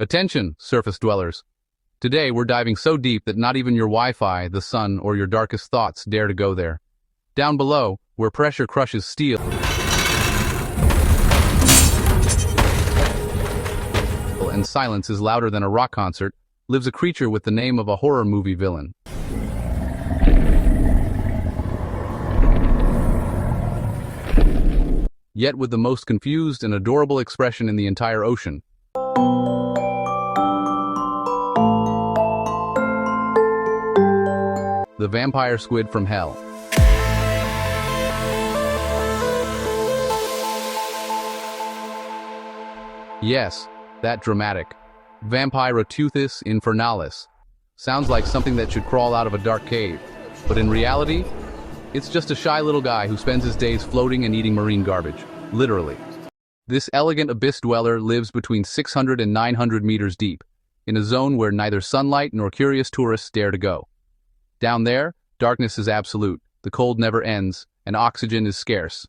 Attention, surface dwellers. Today we're diving so deep that not even your Wi-Fi, the sun, or your darkest thoughts dare to go there. Down below, where pressure crushes steel and silence is louder than a rock concert, lives a creature with the name of a horror movie villain. Yet with the most confused and adorable expression in the entire ocean. The vampire squid from hell. Yes, that dramatic. Vampire Squid infernalis. Sounds like something that should crawl out of a dark cave. But in reality, it's just a shy little guy who spends his days floating and eating marine garbage. Literally. This elegant abyss dweller lives between 600 and 900 meters deep, in a zone where neither sunlight nor curious tourists dare to go. Down there, darkness is absolute, the cold never ends, and oxygen is scarce.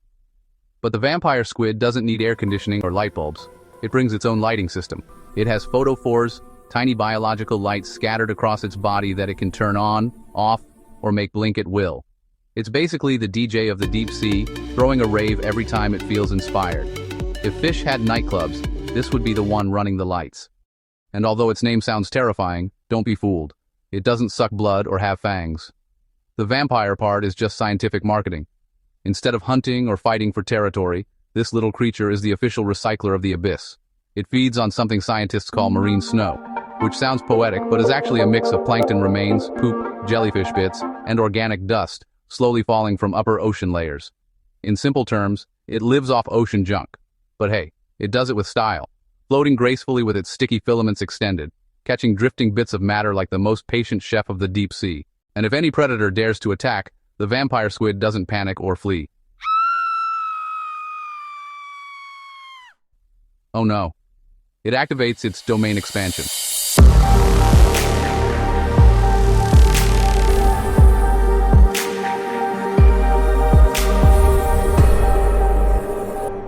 But the vampire squid doesn't need air conditioning or light bulbs. It brings its own lighting system. It has photophores, tiny biological lights scattered across its body that it can turn on, off, or make blink at will. It's basically the DJ of the deep sea, throwing a rave every time it feels inspired. If fish had nightclubs, this would be the one running the lights. And although its name sounds terrifying, don't be fooled. It doesn't suck blood or have fangs. The vampire part is just scientific marketing. Instead of hunting or fighting for territory, this little creature is the official recycler of the abyss. It feeds on something scientists call marine snow, which sounds poetic but is actually a mix of plankton remains, poop, jellyfish bits, and organic dust, slowly falling from upper ocean layers. In simple terms, it lives off ocean junk. But hey, it does it with style, floating gracefully with its sticky filaments extended, catching drifting bits of matter like the most patient chef of the deep sea. And if any predator dares to attack, the vampire squid doesn't panic or flee. Oh no. It activates its domain expansion.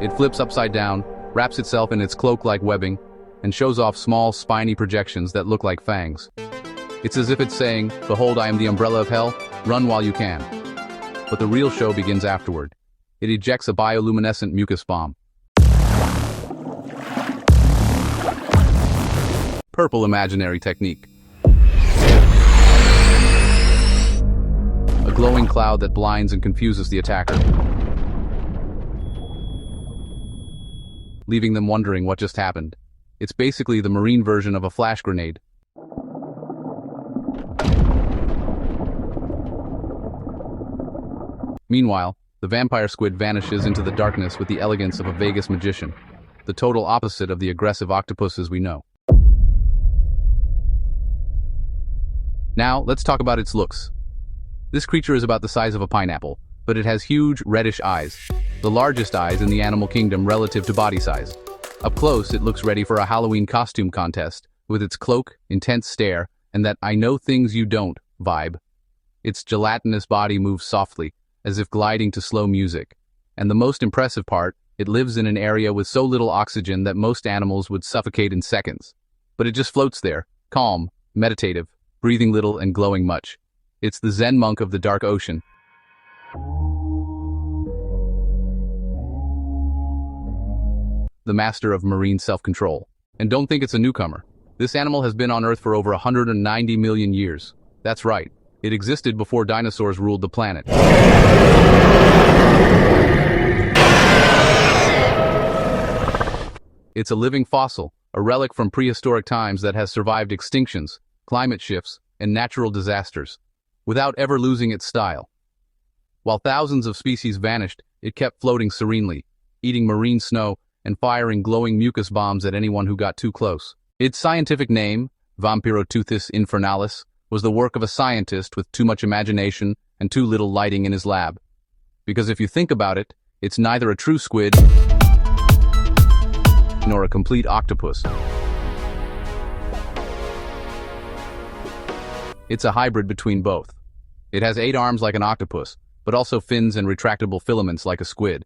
It flips upside down, wraps itself in its cloak-like webbing, and shows off small, spiny projections that look like fangs. It's as if it's saying, "Behold, I am the umbrella of hell, run while you can." But the real show begins afterward. It ejects a bioluminescent mucus bomb. Purple imaginary technique. A glowing cloud that blinds and confuses the attacker, leaving them wondering what just happened. It's basically the marine version of a flash grenade. Meanwhile, the vampire squid vanishes into the darkness with the elegance of a Vegas magician, the total opposite of the aggressive octopuses we know. Now, let's talk about its looks. This creature is about the size of a pineapple, but it has huge, reddish eyes, the largest eyes in the animal kingdom relative to body size. Up close, it looks ready for a Halloween costume contest, with its cloak, intense stare, and that "I know things you don't" vibe. Its gelatinous body moves softly, as if gliding to slow music. And the most impressive part, it lives in an area with so little oxygen that most animals would suffocate in seconds. But it just floats there, calm, meditative, breathing little and glowing much. It's the Zen monk of the dark ocean. The master of marine self-control. And don't think it's a newcomer. This animal has been on Earth for over 190 million years. That's right. It existed before dinosaurs ruled the planet. It's a living fossil, a relic from prehistoric times that has survived extinctions, climate shifts, and natural disasters, without ever losing its style. While thousands of species vanished, it kept floating serenely, eating marine snow and firing glowing mucus bombs at anyone who got too close. Its scientific name, Vampire Squid infernalis, was the work of a scientist with too much imagination and too little lighting in his lab. Because if you think about it, it's neither a true squid nor a complete octopus. It's a hybrid between both. It has 8 arms like an octopus, but also fins and retractable filaments like a squid.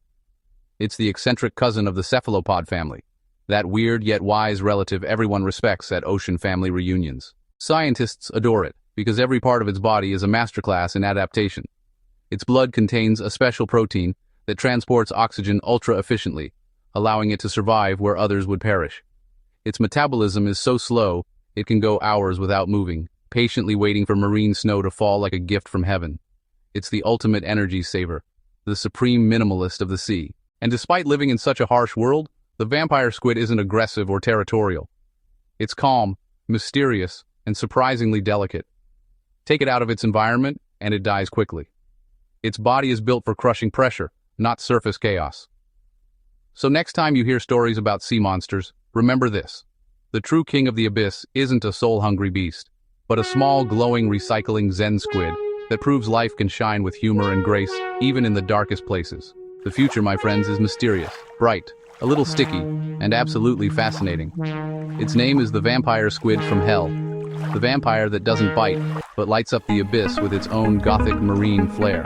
It's the eccentric cousin of the cephalopod family. that weird yet wise relative everyone respects at ocean family reunions. Scientists adore it, because every part of its body is a masterclass in adaptation. Its blood contains a special protein that transports oxygen ultra-efficiently, allowing it to survive where others would perish. Its metabolism is so slow, it can go hours without moving, patiently waiting for marine snow to fall like a gift from heaven. It's the ultimate energy saver, the supreme minimalist of the sea. And despite living in such a harsh world, the vampire squid isn't aggressive or territorial. It's calm, mysterious, and surprisingly delicate. Take it out of its environment, and it dies quickly. Its body is built for crushing pressure, not surface chaos. So next time you hear stories about sea monsters, remember this. The true king of the abyss isn't a soul-hungry beast, but a small, glowing, recycling Zen squid that proves life can shine with humor and grace, even in the darkest places. The future, my friends, is mysterious, bright, a little sticky, and absolutely fascinating. Its name is the vampire squid from hell, the vampire that doesn't bite, but lights up the abyss with its own gothic marine flair.